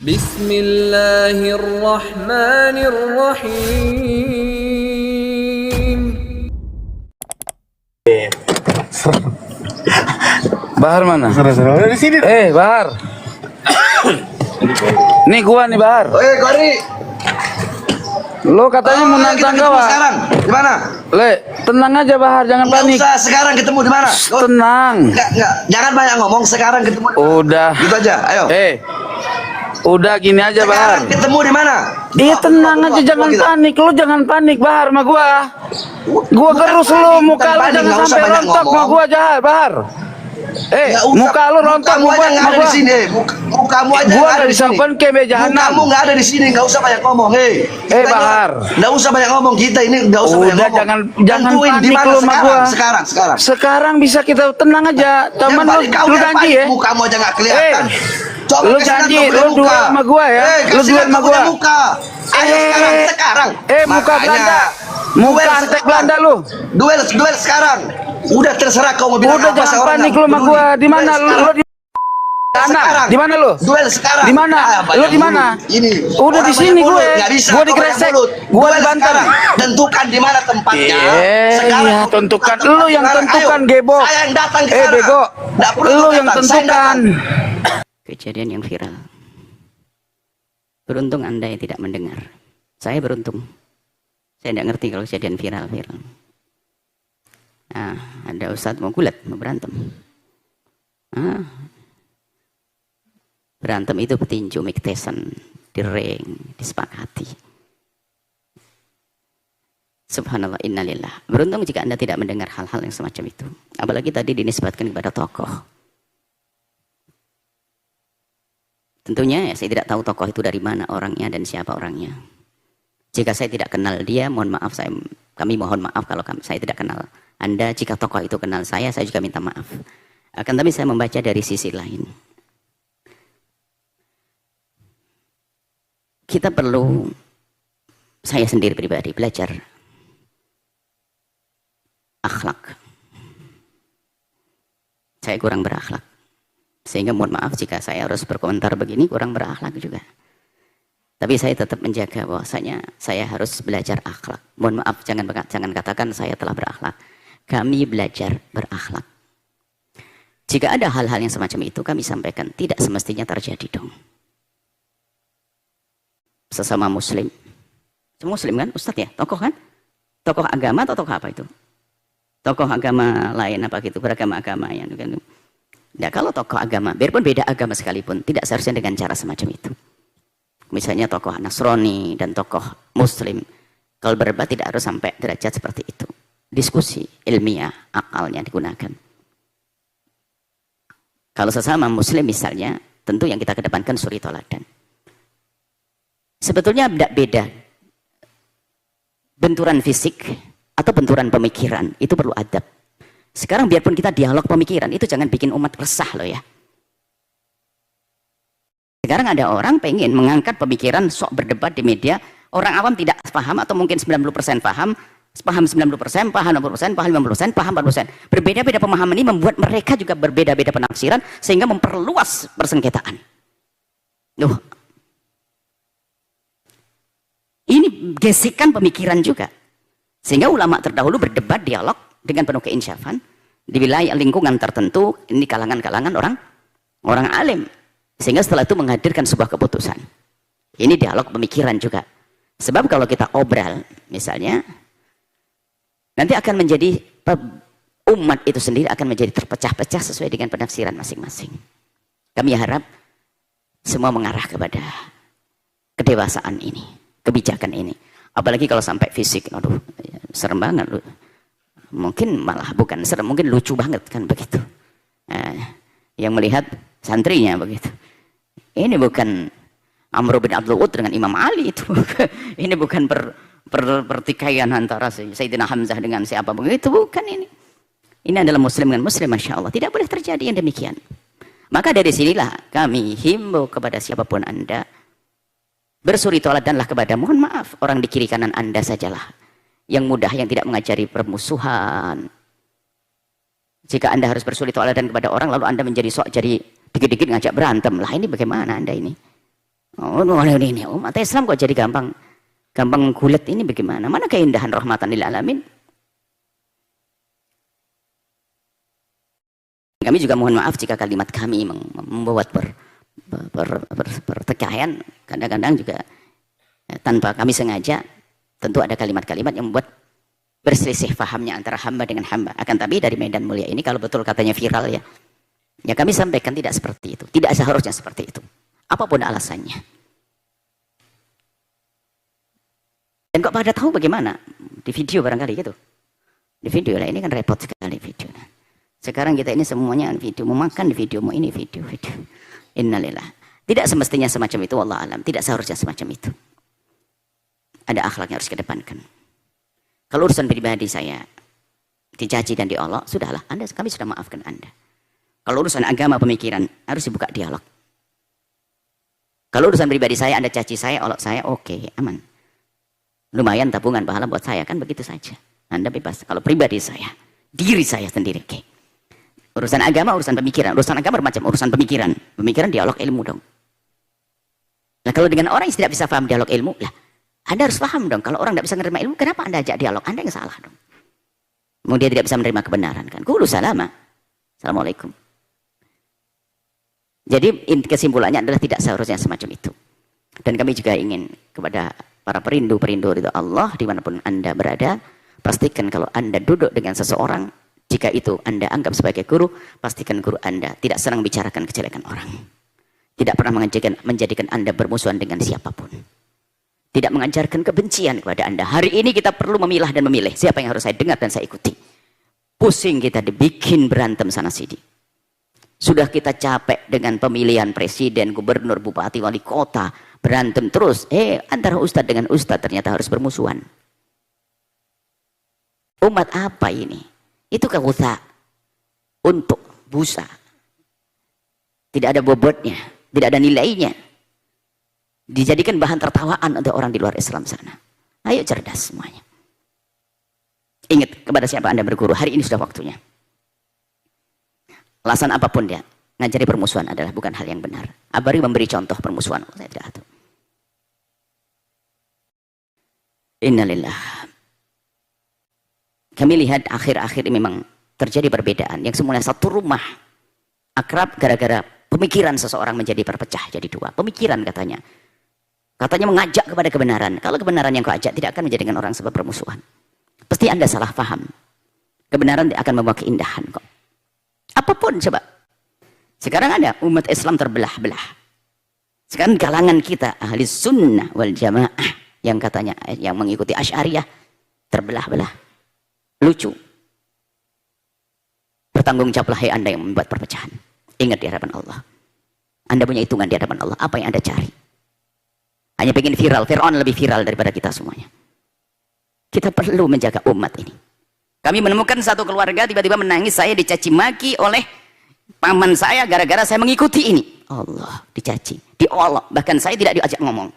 Bismillahirrahmanirrahim. Bahar mana? Saudara-saudara di sini. Bahar. Nih gua nih Bahar. Gori. Lo katanya mau nantang ketemu kawan. sekarang. Di mana? Le, tenang aja Bahar, jangan Enggak panik. usah sekarang ketemu di mana? Tenang. Enggak. Jangan banyak ngomong, sekarang ketemu. Udah. Gitu aja. Ayo. Udah gini aja Bahar. Sekarang ketemu di mana? Tenang aja, jangan panik. Lo jangan panik Bahar sama gua. Gua gerus lo, muka lo jangan sampai rontok sama gua aja Bahar. Muka lo rontok mukamu aja nggak ada di sini. Mukamu aja Gua nggak ada di sini. Mukamu nggak ada di sini, nggak usah banyak ngomong. Bahar. Nggak usah banyak ngomong, kita ini nggak usah banyak ngomong. Jangan Tentuin di panik mana lo sama gua. Sekarang Bisa kita tenang aja. Teman lu janji ya. Mukamu aja nggak kelihatan. Lu janji lu duel sama gua ya. Lu duel sama gua. Ayo sekarang. Muka Belanda. Muka antek Belanda lu. Duel sekarang. Udah terserah kau mau bilang Udah apa. jangan panik lu sama gua. Di mana lu di mana? Di mana lu? Duel sekarang. Di mana? Lu di mana? Ini. Ini di sini gue. Gua digresek. Gua dibantar. Tentukan di mana tempatnya. Iya, tentukan. Lu yang tentukan, Gebo. Saya yang datang ke sana. Bego. Lu yang tentukan. Kejadian yang viral. Beruntung Anda yang tidak mendengar. Saya beruntung. Saya tidak ngerti kalau kejadian viral. Nah, ada ustadz mau gulat, mau berantem. Berantem itu petinju, Mike Tyson, di ring, disepakati. Subhanallah, innalillah. Beruntung jika Anda tidak mendengar hal-hal yang semacam itu. Apalagi tadi dinisbatkan kepada tokoh. Tentunya ya, saya tidak tahu tokoh itu dari mana orangnya dan siapa orangnya. Jika saya tidak kenal dia, mohon maaf, kami mohon maaf kalau saya tidak kenal Anda. Jika tokoh itu kenal saya juga minta maaf. Akan tapi saya membaca dari sisi lain. Kita perlu, saya sendiri pribadi, belajar akhlak. Saya kurang berakhlak. Sehingga mohon maaf jika saya harus berkomentar begini, kurang berakhlak juga. Tapi saya tetap menjaga bahwasanya saya harus belajar akhlak. Mohon maaf, jangan katakan saya telah berakhlak. Kami belajar berakhlak. Jika ada hal-hal yang semacam itu, kami sampaikan tidak semestinya terjadi dong. Sesama muslim. Muslim kan, Ustadz ya? Tokoh kan? Tokoh agama atau tokoh apa itu? Tokoh agama lain apa gitu, beragama agama ya. Nah, kalau tokoh agama, biarpun beda agama sekalipun, tidak seharusnya dengan cara semacam itu. Misalnya tokoh Nasrani dan tokoh Muslim, kalau berdebat tidak harus sampai derajat seperti itu. Diskusi ilmiah, akalnya digunakan. Kalau sesama Muslim misalnya, tentu yang kita kedepankan suri toladan. Sebetulnya tidak beda benturan fisik atau benturan pemikiran, itu perlu adab. Sekarang biarpun kita dialog pemikiran, itu jangan bikin umat resah loh ya. Sekarang ada orang pengen mengangkat pemikiran sok berdebat di media, orang awam tidak paham atau mungkin 90% paham 90%, paham 60%, paham 50%, paham 40%. Berbeda-beda pemahaman ini membuat mereka juga berbeda-beda penafsiran sehingga memperluas persengketaan. Loh. Ini gesekan pemikiran juga. Sehingga ulama terdahulu berdebat, dialog dengan penuh keinsyafan di wilayah lingkungan tertentu, ini kalangan-kalangan orang alim. Sehingga setelah itu menghadirkan sebuah keputusan. Ini dialog pemikiran juga. Sebab kalau kita obral, misalnya, nanti akan menjadi, umat itu sendiri akan menjadi terpecah-pecah sesuai dengan penafsiran masing-masing. Kami harap semua mengarah kepada kedewasaan ini, kebijakan ini. Apalagi kalau sampai fisik, aduh, serem banget loh. Mungkin malah bukan serem, mungkin lucu banget kan begitu. Yang melihat santrinya begitu. Ini bukan Amr bin Abdul Ud dengan Imam Ali itu. Ini bukan pertikaian antara Sayyidina Hamzah dengan siapa begitu, bukan ini. Ini adalah muslim dengan muslim, Masya Allah. Tidak boleh terjadi yang demikian. Maka dari sinilah kami himbau kepada siapapun Anda, bersuri toladanlah kepada, mohon maaf, orang di kiri kanan Anda sajalah yang mudah, yang tidak mengajari permusuhan. Jika Anda harus bersuri toladan kepada orang, lalu Anda menjadi sok jadi dikit-dikit ngajak berantem, lah ini bagaimana Anda ini? Oh, ini umat Islam kok jadi gampang gulet ini bagaimana? Mana keindahan rahmatan lil alamin? Kami juga mohon maaf jika kalimat kami membuat pertikaian, kadang-kadang juga tanpa kami sengaja, tentu ada kalimat-kalimat yang membuat berselisih fahamnya antara hamba dengan hamba. Akan tapi dari medan mulia ini, kalau betul katanya viral ya kami sampaikan tidak seperti itu, tidak seharusnya seperti itu, apapun alasannya. Dan kok pada tahu bagaimana? Di video barangkali gitu, di video lah, ini kan repot sekali video. Sekarang kita ini semuanya video, mau makan di video, mau ini video. Innalillah. Tidak semestinya semacam itu, wallah alam. Tidak seharusnya semacam itu. Ada akhlak yang harus kedepankan. Kalau urusan pribadi saya dicaci dan diolok, sudahlah, kami sudah maafkan Anda. Kalau urusan agama pemikiran, harus dibuka dialog. Kalau urusan pribadi saya, Anda caci saya, olok saya, oke, aman. Lumayan tabungan pahala buat saya, kan begitu saja. Anda bebas. Kalau pribadi saya, diri saya sendiri, oke. Urusan agama, urusan pemikiran. Urusan agama bermacam, urusan pemikiran. Pemikiran dialog ilmu dong. Nah kalau dengan orang yang tidak bisa paham dialog ilmu, lah Anda harus paham dong. Kalau orang tidak bisa menerima ilmu, kenapa Anda ajak dialog? Anda yang salah dong. Mau dia tidak bisa menerima kebenaran kan? Qulu salama. Assalamualaikum. Jadi kesimpulannya adalah tidak seharusnya semacam itu. Dan kami juga ingin kepada para perindu-perindu ridha Allah dimanapun Anda berada, pastikan kalau Anda duduk dengan seseorang, jika itu Anda anggap sebagai guru, pastikan guru Anda tidak senang bicarakan kejelekan orang. Tidak pernah menjadikan Anda bermusuhan dengan siapapun. Tidak mengajarkan kebencian kepada Anda. Hari ini kita perlu memilah dan memilih siapa yang harus saya dengar dan saya ikuti. Pusing kita dibikin berantem sana sini. Sudah kita capek dengan pemilihan presiden, gubernur, bupati, wali kota, berantem terus. Antara ustadz dengan ustadz ternyata harus bermusuhan. Umat apa ini? Itu kawusa untuk busa. Tidak ada bobotnya, tidak ada nilainya. Dijadikan bahan tertawaan untuk orang di luar Islam sana. Ayo cerdas semuanya. Ingat kepada siapa Anda berguru. Hari ini sudah waktunya. Alasan apapun dia, ngajari permusuhan adalah bukan hal yang benar. Abari memberi contoh permusuhan. Saya tidak tahu. Innalillah. Kami lihat akhir-akhir ini memang terjadi perbedaan. Yang semuanya satu rumah akrab gara-gara pemikiran seseorang menjadi berpecah jadi dua. Pemikiran katanya. Katanya mengajak kepada kebenaran. Kalau kebenaran yang kau ajak tidak akan menjadikan orang sebab permusuhan. Pasti Anda salah paham. Kebenaran akan membawa keindahan kok. Apapun coba. Sekarang ada umat Islam terbelah-belah. Sekarang kalangan kita ahli sunnah wal jamaah yang katanya yang mengikuti Asy'ariyah terbelah-belah. Lucu. Bertanggung jawablah hai Anda yang membuat perpecahan. Ingat di hadapan Allah. Anda punya hitungan di hadapan Allah. Apa yang Anda cari? Hanya pengen viral. Fir'aun lebih viral daripada kita semuanya. Kita perlu menjaga umat ini. Kami menemukan satu keluarga tiba-tiba menangis, saya dicaci maki oleh paman saya gara-gara saya mengikuti ini. Allah, dicaci, diolok. Bahkan saya tidak diajak ngomong.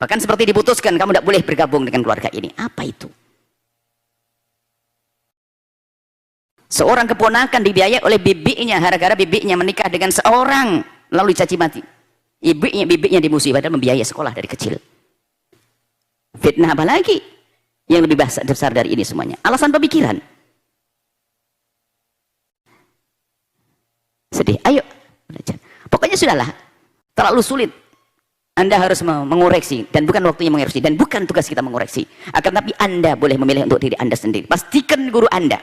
Bahkan seperti diputuskan, kamu tidak boleh bergabung dengan keluarga ini. Apa itu? Seorang keponakan dibiayai oleh bibinya, gara-gara bibinya menikah dengan seorang, lalu dicaci mati. Bibinya dimusuhi, padahal membiayai sekolah dari kecil. Fitnah apa lagi yang lebih besar dari ini semuanya? Alasan pemikiran. Sedih, ayo belajar. Pokoknya sudahlah, terlalu sulit. Anda harus mengoreksi, dan bukan waktunya mengoreksi, dan bukan tugas kita mengoreksi. Akan tapi Anda boleh memilih untuk diri Anda sendiri. Pastikan guru Anda.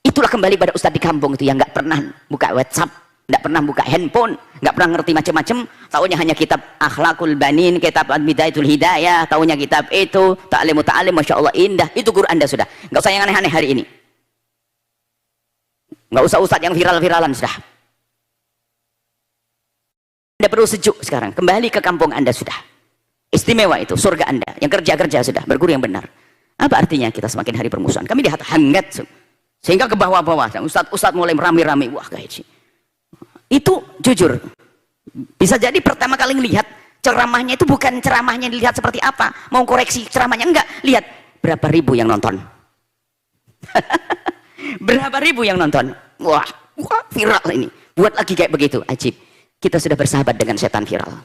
Itulah kembali pada ustadz di kampung itu yang nggak pernah buka WhatsApp, nggak pernah buka handphone, nggak pernah ngerti macam-macam. Taunya hanya kitab Akhlaqul Banin, kitab Bidayatul Hidayah, taunya kitab itu Ta'limu Ta'alim, masya Allah indah. Itu guru Anda sudah. Nggak usah yang aneh-aneh hari ini. Nggak usah ustadz yang viral-viralan sudah. Anda perlu sejuk sekarang. Kembali ke kampung Anda sudah. Istimewa itu surga Anda. Yang kerja-kerja sudah berguru yang benar. Apa artinya kita semakin hari permusuhan? Kami lihat hangat. Sehingga ke bawah-bawah, ustadz mulai rame-rame, wah guys. Itu jujur, bisa jadi pertama kali ngelihat ceramahnya itu bukan ceramahnya dilihat seperti apa, mau koreksi ceramahnya enggak, lihat berapa ribu yang nonton. Berapa ribu yang nonton, wah viral ini, buat lagi kayak begitu, ajib. Kita sudah bersahabat dengan setan viral.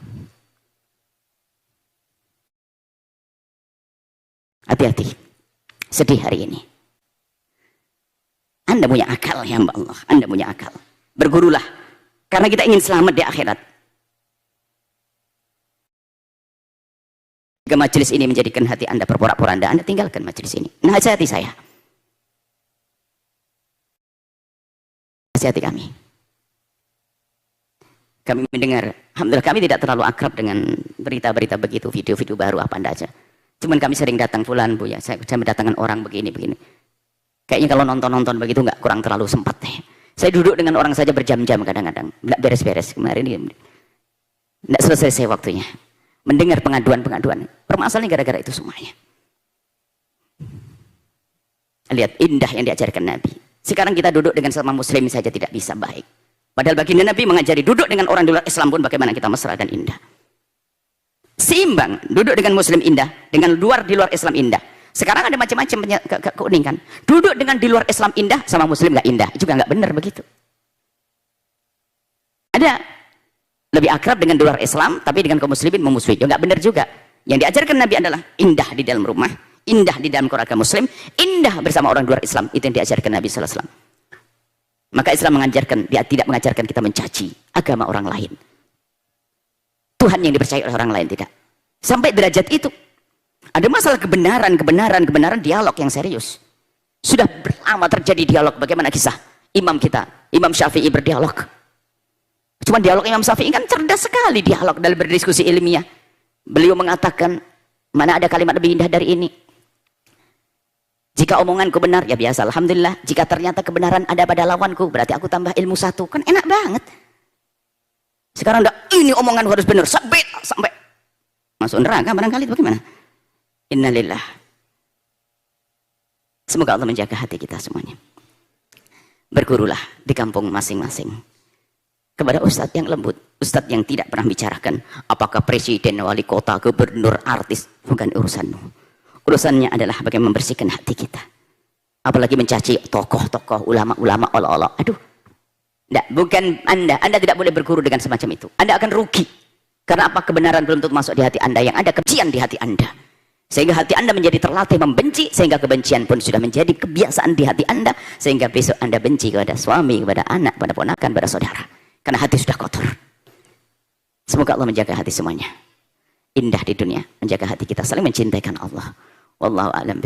Hati-hati. Sedih hari ini. Anda punya akal ya Allah. Anda punya akal. Bergurulah. Karena kita ingin selamat di akhirat. Jika majelis ini menjadikan hati Anda berporak-poranda, Anda tinggalkan majelis ini. Nasihati saya. Nasihati kami. Kami mendengar, alhamdulillah kami tidak terlalu akrab dengan berita-berita begitu, video-video baru apa Anda aja. Cuman kami sering datang fulan Bu ya, saya mendatangkan orang begini. Kayaknya kalau nonton-nonton begitu nggak kurang terlalu sempat deh. Saya duduk dengan orang saja berjam-jam kadang-kadang, nggak beres-beres kemarin ini. Nggak selesai waktunya. Mendengar pengaduan-pengaduan. Permasalahan gara-gara itu semuanya. Lihat indah yang diajarkan Nabi. Sekarang kita duduk dengan sama muslim saja tidak bisa baik. Padahal baginda Nabi mengajari duduk dengan orang di luar Islam pun bagaimana kita mesra dan indah. Seimbang, duduk dengan muslim indah, dengan di luar Islam indah. Sekarang ada macam-macam keunikan. Duduk dengan di luar Islam indah, sama muslim nggak indah, juga nggak benar begitu. Ada lebih akrab dengan di luar Islam, tapi dengan kaum muslimin memusuhi, juga nggak benar juga. Yang diajarkan Nabi adalah indah di dalam rumah, indah di dalam keluarga muslim, indah bersama orang di luar Islam. Itu yang diajarkan Nabi Sallallahu Alaihi Wasallam. Maka Islam mengajarkan, dia tidak mengajarkan kita mencaci agama orang lain. Tuhan yang dipercaya oleh orang lain tidak. Sampai derajat itu. Ada masalah kebenaran dialog yang serius. Sudah lama terjadi dialog. Bagaimana kisah imam kita, Imam Syafi'i berdialog. Cuma dialog Imam Syafi'i kan cerdas sekali dialog dalam berdiskusi ilmiah. Beliau mengatakan, mana ada kalimat lebih indah dari ini? Jika omonganku benar, ya biasa, alhamdulillah. Jika ternyata kebenaran ada pada lawanku, berarti aku tambah ilmu satu. Kan enak banget. Sekarang udah, ini omongan harus benar. Sampai masuk neraka barangkali, bagaimana? Innalillah. Semoga Allah menjaga hati kita semuanya. Bergurulah di kampung masing-masing. Kepada ustadz yang lembut. Ustadz yang tidak pernah bicarakan. Apakah presiden, wali kota, gubernur, artis. Bukan urusanmu. Urusannya adalah bagaimana membersihkan hati kita. Apalagi mencaci tokoh-tokoh, ulama-ulama, Allah-Allah. Aduh. Tidak, bukan Anda. Anda tidak boleh berguru dengan semacam itu. Anda akan rugi. Karena apa? Kebenaran belum tentu masuk di hati Anda. Yang ada kebencian di hati Anda. Sehingga hati Anda menjadi terlatih membenci. Sehingga kebencian pun sudah menjadi kebiasaan di hati Anda. Sehingga besok Anda benci kepada suami, kepada anak, kepada ponakan, kepada saudara. Karena hati sudah kotor. Semoga Allah menjaga hati semuanya. Indah di dunia. Menjaga hati kita saling mencintaikan Allah. Wallahu a'lam.